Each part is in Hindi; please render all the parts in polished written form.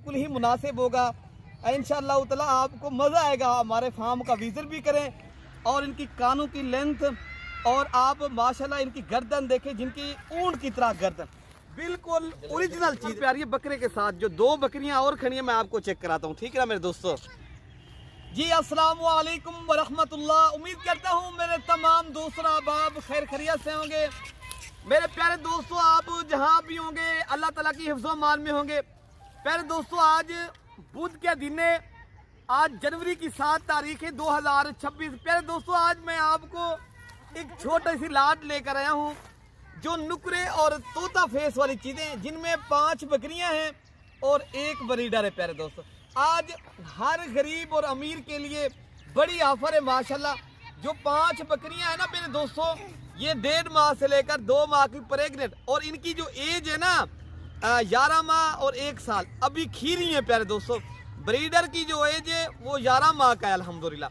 बिल्कुल ही मुनासिब होगा। इंशाअल्लाह ताला आपको मज़ा आएगा। हमारे फार्म का विजिट भी करें और इनकी कानों की लेंथ और आप माशाल्लाह इनकी गर्दन देखें, जिनकी ऊंट की तरह गर्दन, बिल्कुल ओरिजिनल चीज़ प्यारी बकरे के साथ। जो दो बकरियां और खड़ी हैं मैं आपको चेक कराता हूँ, ठीक है ना मेरे दोस्तों जी। अस्सलाम वालेकुम वरहमतुल्लाह। उम्मीद करता हूँ मेरे तमाम दोस्तों अहबाब खैर खैरियत से होंगे। मेरे प्यारे दोस्तों, आप जहाँ भी होंगे अल्लाह ताला की हिफ्ज़ो मान में होंगे। प्यारे दोस्तों, आज बुध के दिन है, आज जनवरी की 7 तारीख है 2026। प्यारे दोस्तों, आज मैं आपको एक छोटी सी लाट लेकर आया हूँ जो नुकरे और तोता फेस वाली चीज़ें, जिनमें 5 बकरियां हैं और एक ब्रीडर है। प्यारे दोस्तों, आज हर गरीब और अमीर के लिए बड़ी ऑफर है माशाल्लाह। जो 5 बकरियां हैं ना मेरे दोस्तों, ये 1.5 माह से लेकर 2 माह की प्रेग्नेंट, और इनकी जो एज है ना 11 माह और 1 साल, अभी खीरी है। प्यारे दोस्तों, ब्रीडर की जो एज है वो 11 माह का है अल्हम्दुलिल्लाह।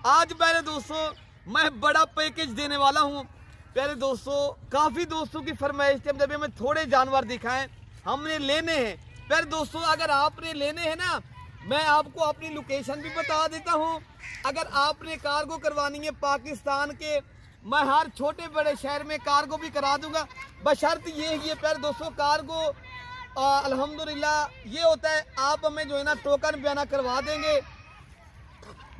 आज प्यारे दोस्तों मैं बड़ा पैकेज देने वाला हूँ। प्यारे दोस्तों, काफ़ी दोस्तों की फरमाइश थी जब हमें थोड़े जानवर दिखाएं, हमने लेने हैं। प्यारे दोस्तों, अगर आपने लेने हैं ना, मैं आपको अपनी लोकेशन भी बता देता हूँ। अगर आपने कार्गो करवानी है पाकिस्तान के, मैं हर छोटे बड़े शहर में कार्गो भी करा दूंगा, बशर्त ये है प्यारे दोस्तों कार्गो अल्हम्दुलिल्लाह ये होता है, आप हमें जो है ना टोकन बयाना करवा देंगे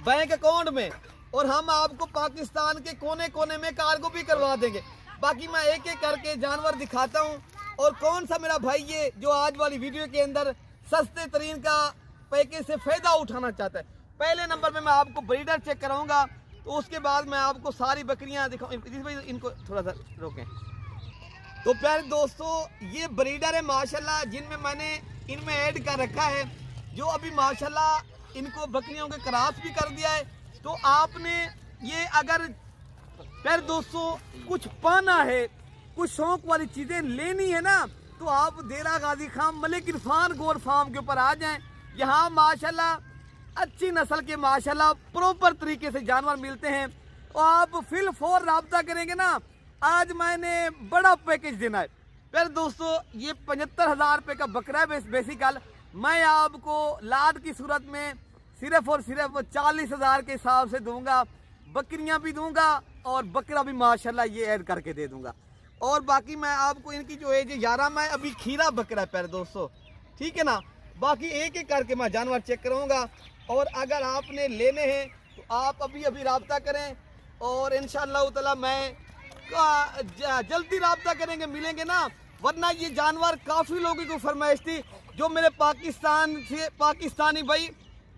बैंक अकाउंट में, और हम आपको पाकिस्तान के कोने कोने में कार्गो भी करवा देंगे। बाकी मैं एक एक करके जानवर दिखाता हूँ, और कौन सा मेरा भाई ये जो आज वाली वीडियो के अंदर सस्ते तरीन का पैकेज से फ़ायदा उठाना चाहता है। पहले नंबर पे मैं आपको ब्रीडर चेक कराऊंगा, तो उसके बाद मैं आपको सारी बकरियां दिखाऊँ। इनको थोड़ा सा रोकें। तो प्यारे दोस्तों, ये ब्रीडर है माशाल्लाह, जिनमें मैंने इनमें ऐड कर रखा है, जो अभी माशाल्लाह इनको बकरियों के क्रॉस भी कर दिया है। तो आपने ये अगर प्यारे दोस्तों कुछ पाना है, कुछ शौक वाली चीज़ें लेनी है ना, तो आप देरा गाजी खान मलिक इरफान गोर फार्म के ऊपर आ जाएं। यहाँ माशाल्लाह अच्छी नस्ल के माशाल्लाह प्रॉपर तरीके से जानवर मिलते हैं। और आप फिल फोर राब्ता करेंगे ना, आज मैंने बड़ा पैकेज देना है। फिर दोस्तों, ये 75,000 रुपये का बकरा है बेसिकल। मैं आपको लाट की सूरत में सिर्फ और सिर्फ 40,000 के हिसाब से दूंगा। बकरियां भी दूंगा और बकरा भी माशाल्लाह ये ऐड करके दे दूंगा। और बाकी मैं आपको इनकी जो एज 11 में अभी खीरा बकरा है प्यारे दोस्तों, ठीक है ना। बाकी एक एक करके मैं जानवर चेक करूँगा, और अगर आपने लेने हैं तो आप अभी अभी राब्ता करें, और इंशाअल्लाह ताला मैं जल्दी राब्ता करेंगे, मिलेंगे ना। वरना ये जानवर काफ़ी लोगों को फरमाइश थी, जो मेरे पाकिस्तान से पाकिस्तानी भाई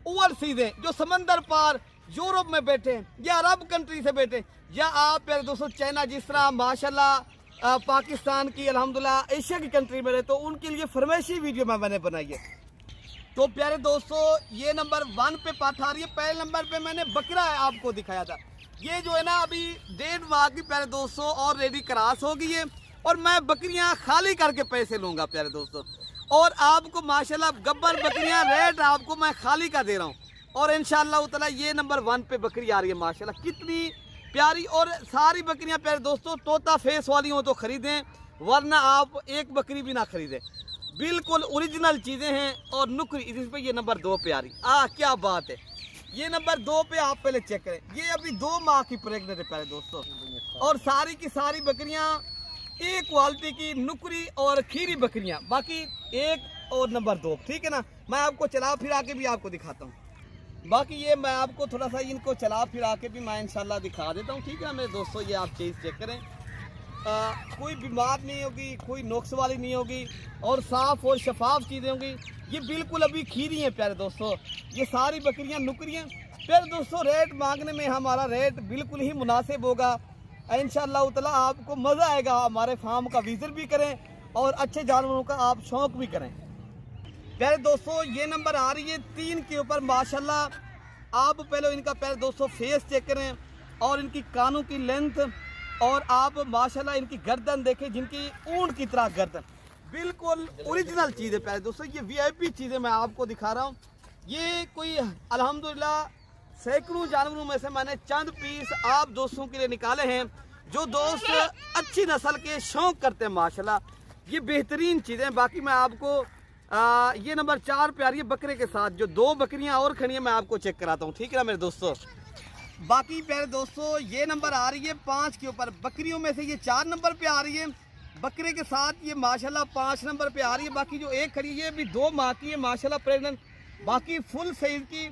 ओवरसीज हैं, जो समंदर पार यूरोप में बैठे हैं या अरब कंट्री से बैठे हैं, या आप प्यारे दोस्तों चाइना जिस तरह माशाल्लाह पाकिस्तान की अल्हम्दुलिल्लाह एशिया की कंट्री में रहे, तो उनके लिए फरमाइशी वीडियो मैंने बनाई है। तो प्यारे दोस्तों, ये नंबर 1 पे बात आ रही है। पहले नंबर पे मैंने बकरा आपको दिखाया था। ये जो है ना अभी 1.5 माह की प्यारे दोस्तों ऑलरेडी क्रॉस हो गई है, और मैं बकरियां खाली करके पैसे लूँगा प्यारे दोस्तों। और आपको माशाल्लाह गब्बर बकरियां रेट आपको मैं खाली का दे रहा हूँ। और इंशाअल्लाह ताला ये नंबर 1 पे बकरी आ रही है माशाल्लाह, कितनी प्यारी। और सारी बकरियां प्यारे दोस्तों तोता फेस वाली हो तो ख़रीदें, वरना आप एक बकरी भी ना ख़रीदें। बिल्कुल ओरिजिनल चीज़ें हैं। और नुकरी इस पे ये नंबर 2 पे आ रही, क्या बात है। ये नंबर 2 पे आप पहले चेक करें, ये अभी 2 माह की प्रेग्नेंट है प्यारे दोस्तों, और सारी की सारी बकरियां एक क्वालिटी की नुकरी और खीरी बकरियां। बाकी 1 और नंबर 2, ठीक है ना। मैं आपको चला फिरा के भी आपको दिखाता हूँ। बाकी ये मैं आपको थोड़ा सा इनको चला फिरा के भी मैं इंशाल्लाह दिखा देता हूँ, ठीक है ना मेरे दोस्तों। ये आप चीज़ चेक करें, कोई बीमार नहीं होगी, कोई नुक्स वाली नहीं होगी, और साफ़ और शफाफ चीज़ें होंगी। ये बिल्कुल अभी खीरी हैं प्यारे दोस्तों, ये सारी बकरियां नुकरी हैं। फिर दोस्तों रेट मांगने में हमारा रेट बिल्कुल ही मुनासिब होगा। इंशाअल्लाह ताला आपको मज़ा आएगा। हमारे फार्म का विजिट भी करें और अच्छे जानवरों का आप शौक़ भी करें। प्यारे दोस्तों, ये नंबर आ रही है 3 के ऊपर माशाल्लाह। आप पहले इनका प्यारे दोस्तों फेस चेक करें, और इनकी कानों की लेंथ, और आप माशाल्लाह इनकी गर्दन देखें, जिनकी ऊंट की तरह गर्दन, बिल्कुल ओरिजिनल चीज़ है प्यारे दोस्तों। ये VIP चीज़ें मैं आपको दिखा रहा हूँ। ये कोई अल्हम्दुलिल्लाह सैकड़ों जानवरों में से मैंने चंद पीस आप दोस्तों के लिए निकाले हैं, जो दोस्त अच्छी नस्ल के शौक करते हैं माशाल्लाह। ये बेहतरीन चीज़ें। बाकी मैं आपको ये नंबर 4 पे आ रही है बकरे के साथ। जो 2 बकरियां और खड़ी हैं मैं आपको चेक कराता हूँ, ठीक है ना मेरे दोस्तों। बाकी प्यारे दोस्तों ये नंबर आ रही है 5 के ऊपर। बकरियों में से ये 4 नंबर पे आ रही है, बकरे के साथ ये माशाल्लाह 5 नंबर पे आ रही है। बाकी जो एक खड़ी है भी 2 माह की है माशाल्लाह प्रेग्नेंट, बाकी फुल साइज की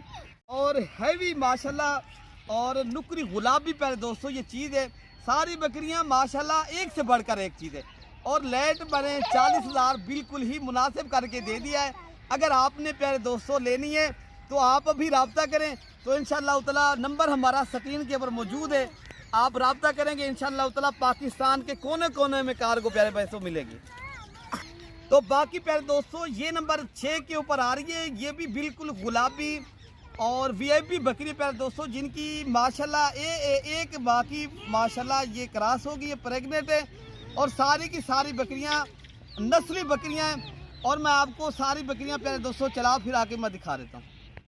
और हैवी माशाल्लाह और नुकरी गुलाबी प्यारे दोस्तों ये चीज़ है। सारी बकरियां माशाल्लाह एक से बढ़कर एक चीज़ है। और लेट बने 40,000 बिल्कुल ही मुनासिब करके दे दिया है। अगर आपने प्यारे दोस्तों लेनी है तो आप अभी रब्ता करें, तो इंशाअल्लाह ताला नंबर हमारा स्क्रीन के ऊपर मौजूद है। आप रब्ता करेंगे इंशाअल्लाह ताला पाकिस्तान के कोने कोने में कार को प्यारे पैसों मिलेगी। तो बाकी प्यारे दोस्तों ये नंबर 6 के ऊपर आ रही है, ये भी बिल्कुल गुलाबी और वीआईपी बकरी प्यारे दोस्तों, जिनकी माशाल्लाह एक बाकी माशाल्लाह ये क्रॉस होगी, ये प्रेग्नेंट है और सारी की सारी बकरियां नस्ली बकरियां हैं। और मैं आपको सारी बकरियां प्यारे दोस्तों चला फिर आके मैं दिखा देता हूँ।